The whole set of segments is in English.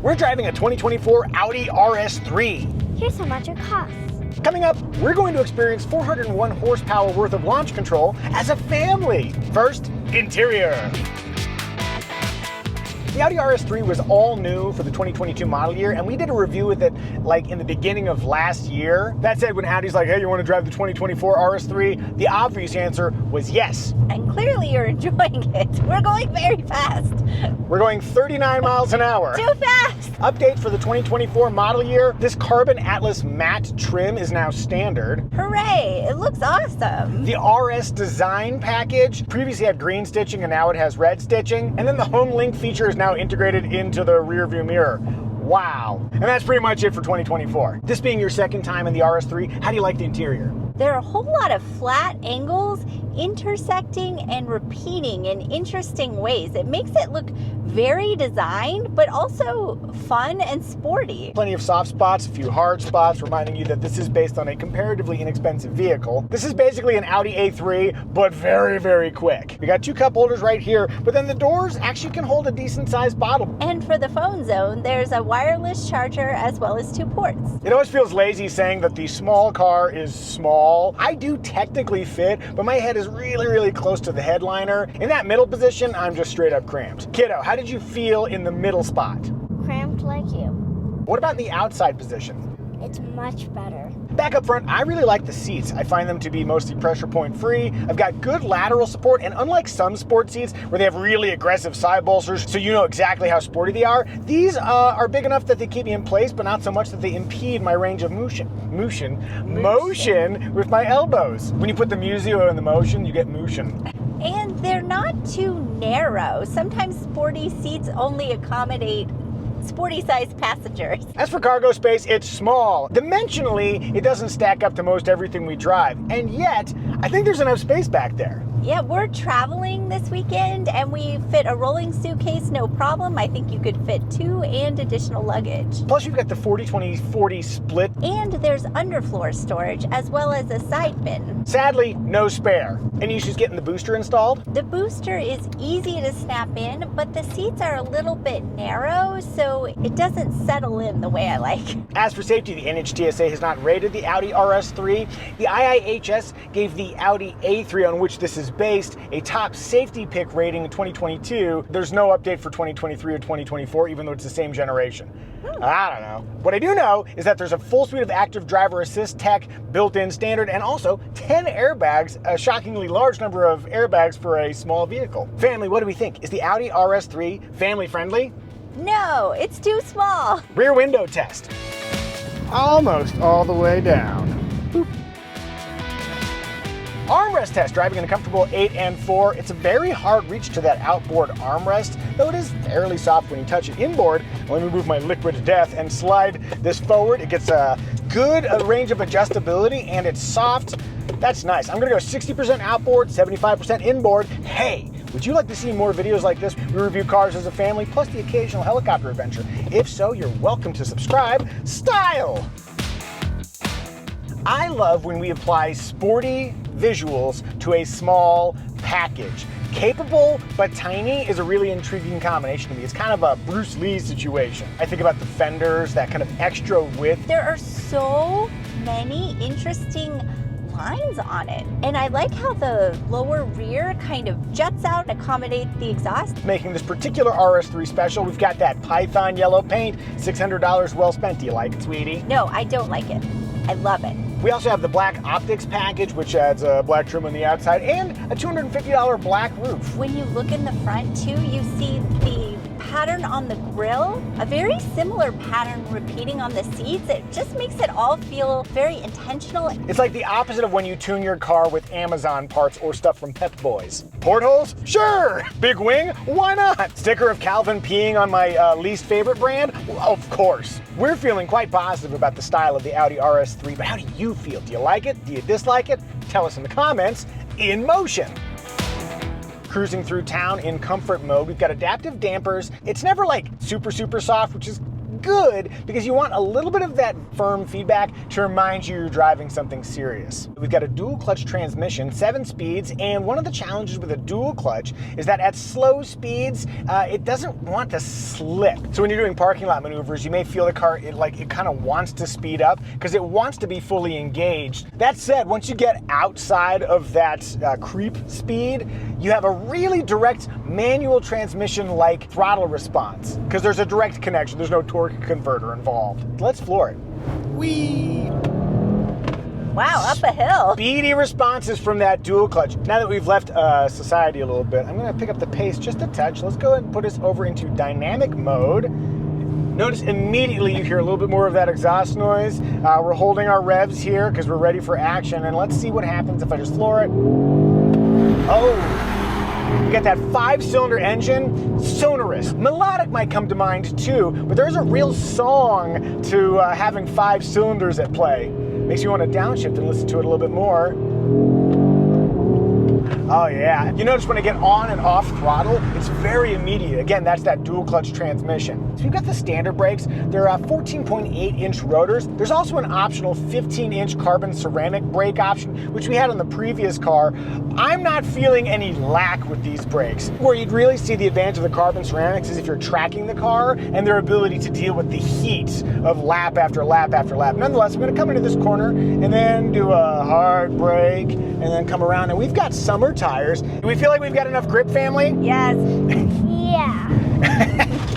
We're driving a 2024 Audi RS3. Here's how much it costs. Coming up, we're going to experience 401 horsepower worth of launch control as a family. First, interior. The Audi RS3 was all new for the 2022 model year, and we did a review with it like in the beginning of last year. That said, when Audi's like, hey, you want to drive the 2024 RS3? The obvious answer was yes. And clearly you're enjoying it. We're going very fast. We're going 39 miles an hour. Too fast! Update for the 2024 model year. This Carbon Atlas matte trim is now standard. Hooray! It looks awesome. The RS design package previously had green stitching and now it has red stitching. And then the Home Link feature is now integrated into the rear view mirror. Wow. And that's pretty much it for 2024. This being your second time in the RS3, how do you like the interior? There are a whole lot of flat angles intersecting and repeating in interesting ways. It makes it look very designed, but also fun and sporty. Plenty of soft spots, a few hard spots, reminding you that this is based on a comparatively inexpensive vehicle. This is basically an Audi A3, but very, very quick. We got two cup holders right here, but then the doors actually can hold a decent sized bottle. And for the phone zone, there's a wireless charger as well as 2 ports. It always feels lazy saying that the small car is small. I do technically fit, but my head is really, really close to the headliner. In that middle position, I'm just straight up cramped. Kiddo, how did you feel in the middle spot? Cramped like you. What about in the outside position? It's much better. Back up front, I really like the seats. I find them to be mostly pressure point free. I've got good lateral support, and unlike some sport seats where they have really aggressive side bolsters so you know exactly how sporty they are, these are big enough that they keep me in place, but not so much that they impede my range of motion with my elbows. When you put the Muzio in the motion, you get motion. And they're not too narrow. Sometimes sporty seats only accommodate sporty-sized passengers. As for cargo space, it's small. Dimensionally, it doesn't stack up to most everything we drive. And yet, I think there's enough space back there. Yeah, we're traveling this weekend and we fit a rolling suitcase, no problem. I think you could fit 2 and additional luggage. Plus, you've got the 40-20-40 split. And there's underfloor storage as well as a side bin. Sadly, no spare. Any issues getting the booster installed? The booster is easy to snap in, but the seats are a little bit narrow, so it doesn't settle in the way I like. As for safety, the NHTSA has not rated the Audi RS3. The IIHS gave the Audi A3, on which this is based, a top safety pick rating in 2022. There's no update for 2023 or 2024, even though it's the same generation. I don't know. What I do know is that there's a full suite of active driver assist tech, built-in standard, and also 10 airbags, a shockingly large number of airbags for a small vehicle. Family, what do we think? Is the Audi RS3 family friendly? No, it's too small. Rear window test. Almost all the way down. Boop. Armrest test, driving in a comfortable 8 and 4. It's a very hard reach to that outboard armrest, though it is fairly soft when you touch it inboard. Let me move my liquid death and slide this forward. It gets a good range of adjustability and it's soft. That's nice. I'm gonna go 60% outboard, 75% inboard. Hey, would you like to see more videos like this? We review cars as a family, plus the occasional helicopter adventure. If so, you're welcome to subscribe. Style! I love when we apply sporty visuals to a small package. Capable but tiny is a really intriguing combination to me. It's kind of a Bruce Lee situation. I think about the fenders, that kind of extra width. There are so many interesting lines on it. And I like how the lower rear kind of juts out and accommodates the exhaust. Making this particular RS3 special, we've got that Python yellow paint, $600 well spent. Do you like it, sweetie? No, I don't like it. I love it. We also have the black optics package, which adds a black trim on the outside and a $250 black roof. When you look in the front too, you see the pattern on the grille, a very similar pattern repeating on the seats. It just makes it all feel very intentional. It's like the opposite of when you tune your car with Amazon parts or stuff from Pep Boys. Portholes? Sure! Big wing? Why not? Sticker of Calvin peeing on my least favorite brand? Well, of course. We're feeling quite positive about the style of the Audi RS3, but how do you feel? Do you like it? Do you dislike it? Tell us in the comments. In motion. Cruising through town in comfort mode. We've got adaptive dampers. It's never like super soft, which is good because you want a little bit of that firm feedback to remind you you're driving something serious. We've got a dual clutch transmission, 7 speeds, and one of the challenges with a dual clutch is that at slow speeds, it doesn't want to slip. So when you're doing parking lot maneuvers, you may feel the car, it kind of wants to speed up because it wants to be fully engaged. That said, once you get outside of that creep speed, you have a really direct manual transmission-like throttle response because there's a direct connection. There's no torque converter involved. Let's floor it. Whee! Wow, up a hill. Speedy responses from that dual clutch. Now that we've left society a little bit, I'm going to pick up the pace just a touch. Let's go ahead and put us over into dynamic mode. Notice immediately you hear a little bit more of that exhaust noise. We're holding our revs here because we're ready for action. And let's see what happens if I just floor it. Oh, you got that 5-cylinder engine, sonorous. Melodic might come to mind too, but there's a real song to having 5 cylinders at play. Makes you want to downshift and listen to it a little bit more. Oh yeah. You notice when I get on and off throttle, it's very immediate. Again, that's that dual clutch transmission. So we've got the standard brakes. They're 14.8-inch rotors. There's also an optional 15-inch carbon ceramic brake option, which we had on the previous car. I'm not feeling any lack with these brakes. Where you'd really see the advantage of the carbon ceramics is if you're tracking the car and their ability to deal with the heat of lap after lap after lap. Nonetheless, I'm going to come into this corner and then do a hard brake and then come around. And we've got summer tires. Do we feel like we've got enough grip, family? Yes. Yeah.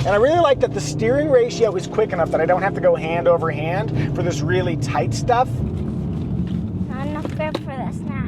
And I really like that the steering ratio is quick enough that I don't have to go hand over hand for this really tight stuff. Not enough grip for the snacks.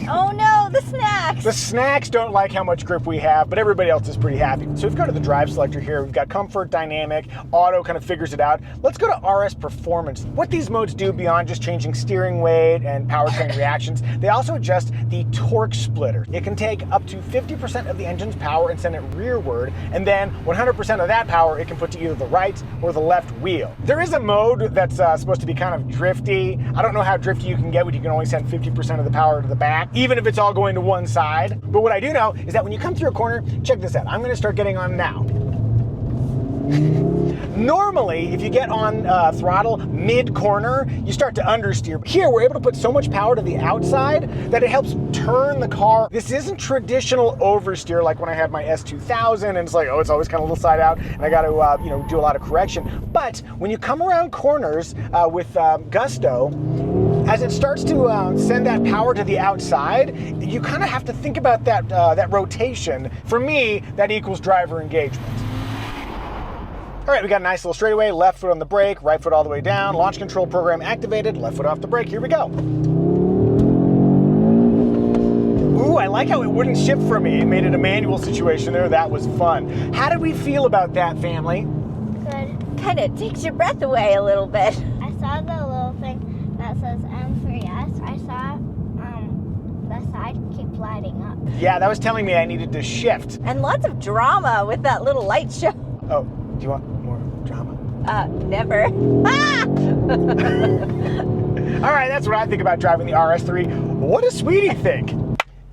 Oh no, the snacks. The snacks don't like how much grip we have, but everybody else is pretty happy. So if we go to the drive selector here, we've got comfort, dynamic, auto kind of figures it out. Let's go to RS performance. What these modes do beyond just changing steering weight and powertrain reactions, they also adjust the torque splitter. It can take up to 50% of the engine's power and send it rearward, and then 100% of that power it can put to either the right or the left wheel. There is a mode that's supposed to be kind of drifty. I don't know how drifty you can get when you can only send 50% of the power to the back, even if it's all going to one side. But what I do know is that when you come through a corner, check this out. I'm going to start getting on now. Normally, if you get on throttle mid-corner, you start to understeer. Here, we're able to put so much power to the outside that it helps turn the car. This isn't traditional oversteer like when I had my S2000, and it's like, oh, it's always kind of a little side out, and I got to, do a lot of correction. But when you come around corners with gusto, as it starts to send that power to the outside, you kind of have to think about that rotation. For me, that equals driver engagement. All right, we got a nice little straightaway, left foot on the brake, right foot all the way down, launch control program activated, left foot off the brake, here we go. Ooh, I like how it wouldn't shift for me. It made it a manual situation there, that was fun. How did we feel about that, family? Good. Kind of takes your breath away a little bit. I saw the little thing that says M for yes. I saw the side keep lighting up. Yeah, that was telling me I needed to shift. And lots of drama with that little light show. Oh, do you want more drama? Never. Ah! All right, that's what I think about driving the RS3. What does Sweetie think?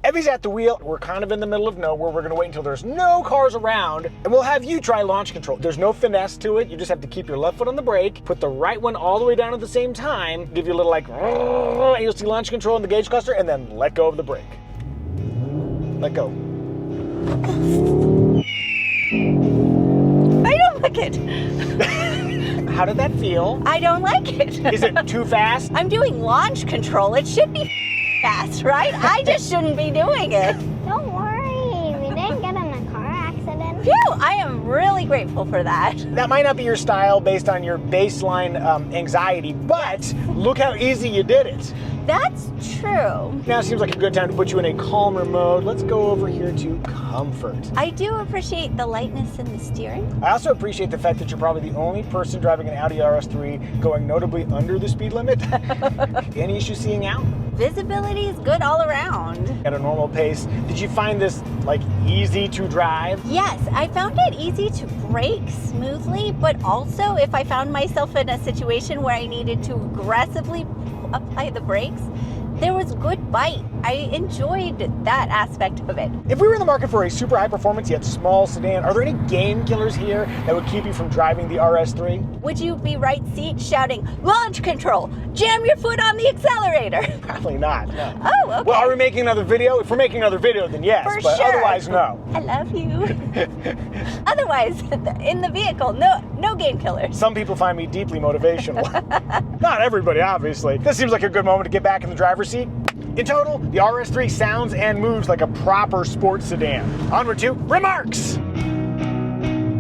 Evie's at the wheel. We're kind of in the middle of nowhere. We're going to wait until there's no cars around, and we'll have you try launch control. There's no finesse to it. You just have to keep your left foot on the brake, put the right one all the way down at the same time, give you a little like, and you'll see launch control in the gauge cluster, and then let go of the brake. Let go. I don't like it. How did that feel? I don't like it. Is it too fast? I'm doing launch control. It should be fast, right? I just shouldn't be doing it. Don't worry, we didn't get in a car accident. Phew, I am really grateful for that. That might not be your style based on your baseline anxiety, but look how easy you did it. That's true. Now seems like a good time to put you in a calmer mode. Let's go over here to comfort. I do appreciate the lightness in the steering. I also appreciate the fact that you're probably the only person driving an Audi RS3 going notably under the speed limit. Any issue seeing out? Visibility is good all around. At a normal pace. Did you find this easy to drive? Yes, I found it easy to brake smoothly, but also if I found myself in a situation where I needed to aggressively apply the brakes, there was good bite. I enjoyed that aspect of it. If we were in the market for a super high performance yet small sedan, are there any game killers here that would keep you from driving the RS3? Would you be right seat shouting, launch control, jam your foot on the accelerator? Probably not, no. Oh, okay. Well, are we making another video? If we're making another video, then yes, For but sure. otherwise, no. I love you. Otherwise, in the vehicle, no game killers. Some people find me deeply motivational. Not everybody, obviously. This seems like a good moment to get back in the driver's seat. In total, the RS3 sounds and moves like a proper sports sedan. Onward to remarks.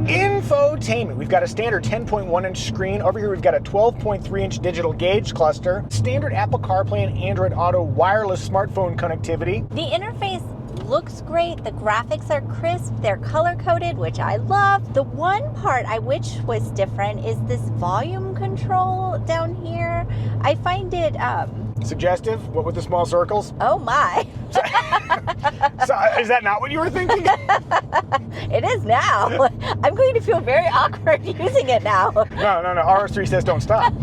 Infotainment. We've got a standard 10.1-inch screen. Over here we've got a 12.3-inch digital gauge cluster, standard Apple CarPlay and Android Auto wireless smartphone connectivity. The interface looks great. The graphics are crisp. They're color-coded, which I love. The one part I wish was different is this volume control down here. I find it, Suggestive? What with the small circles? oh my. So, is that not what you were thinking? It is now. I'm going to feel very awkward using it now. No. RS3 says don't stop.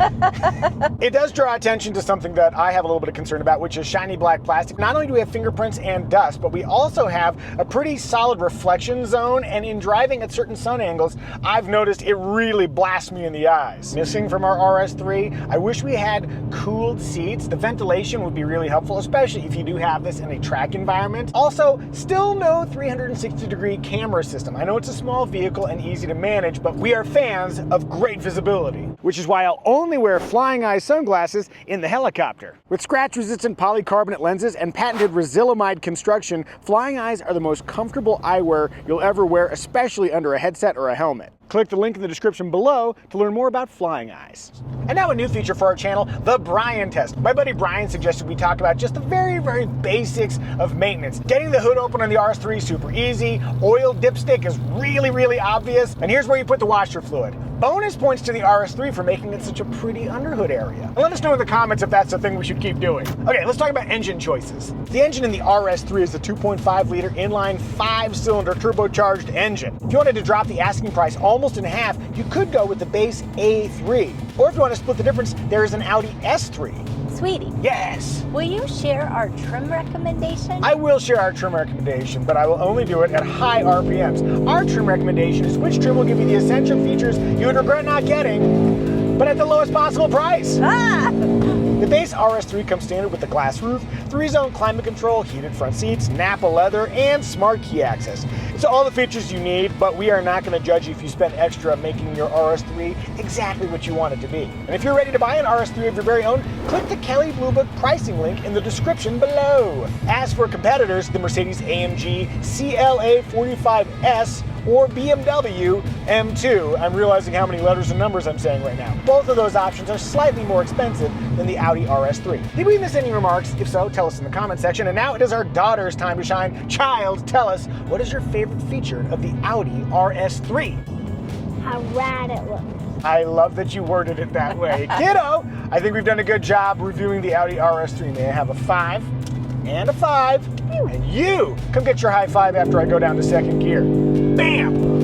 It does draw attention to something that I have a little bit of concern about, which is shiny black plastic. Not only do we have fingerprints and dust, but we also have a pretty solid reflection zone, and in driving at certain sun angles, I've noticed it really blasts me in the eyes. Missing from our RS3, I wish we had cooled seats. The ventilation would be really helpful, especially if you do have this in a track environment. Also, still no 360-degree camera system. I know it's a small vehicle and easy to manage, but we are fans of great visibility, which is why I'll only wear flying eye sunglasses in the helicopter. With scratch-resistant polycarbonate lenses and patented Resilimide construction, flying eyes are the most comfortable eyewear you'll ever wear, especially under a headset or a helmet. Click the link in the description below to learn more about flying eyes. And now a new feature for our channel, the Brian test. My buddy Brian suggested we talk about just the very basics of maintenance. Getting the hood open on the RS3 is super easy. Oil dipstick is really obvious. And here's where you put the washer fluid. Bonus points to the RS3 for making it such a pretty underhood area. And let us know in the comments if that's the thing we should keep doing. Okay, let's talk about engine choices. The engine in the RS3 is the 2.5-liter inline 5-cylinder turbocharged engine. If you wanted to drop the asking price almost in half, you could go with the base A3. Or if you want to split the difference, there is an Audi S3. Sweetie, Yes! will you share our trim recommendation? I will share our trim recommendation, but I will only do it at high RPMs. Our trim recommendation is which trim will give you the essential features you would regret not getting, but at the lowest possible price. The base RS3 comes standard with the glass roof, 3-zone climate control, heated front seats, Napa leather, and smart key access. It's all the features you need, but we are not going to judge you if you spend extra making your RS3 exactly what you want it to be. And if you're ready to buy an RS3 of your very own, click the Kelley Blue Book pricing link in the description below. As for competitors, the Mercedes-AMG CLA 45S or BMW M2. I'm realizing how many letters and numbers I'm saying right now. Both of those options are slightly more expensive than the Audi RS3. Did we miss any remarks? If so, tell us in the comment section. And now it is our daughter's time to shine. Child, tell us, what is your favorite feature of the Audi RS3? How rad it looks. I love that you worded it that way. Kiddo, I think we've done a good job reviewing the Audi RS3. May I have a 5 and a 5? And you, come get your high five after I go down to second gear. Bam!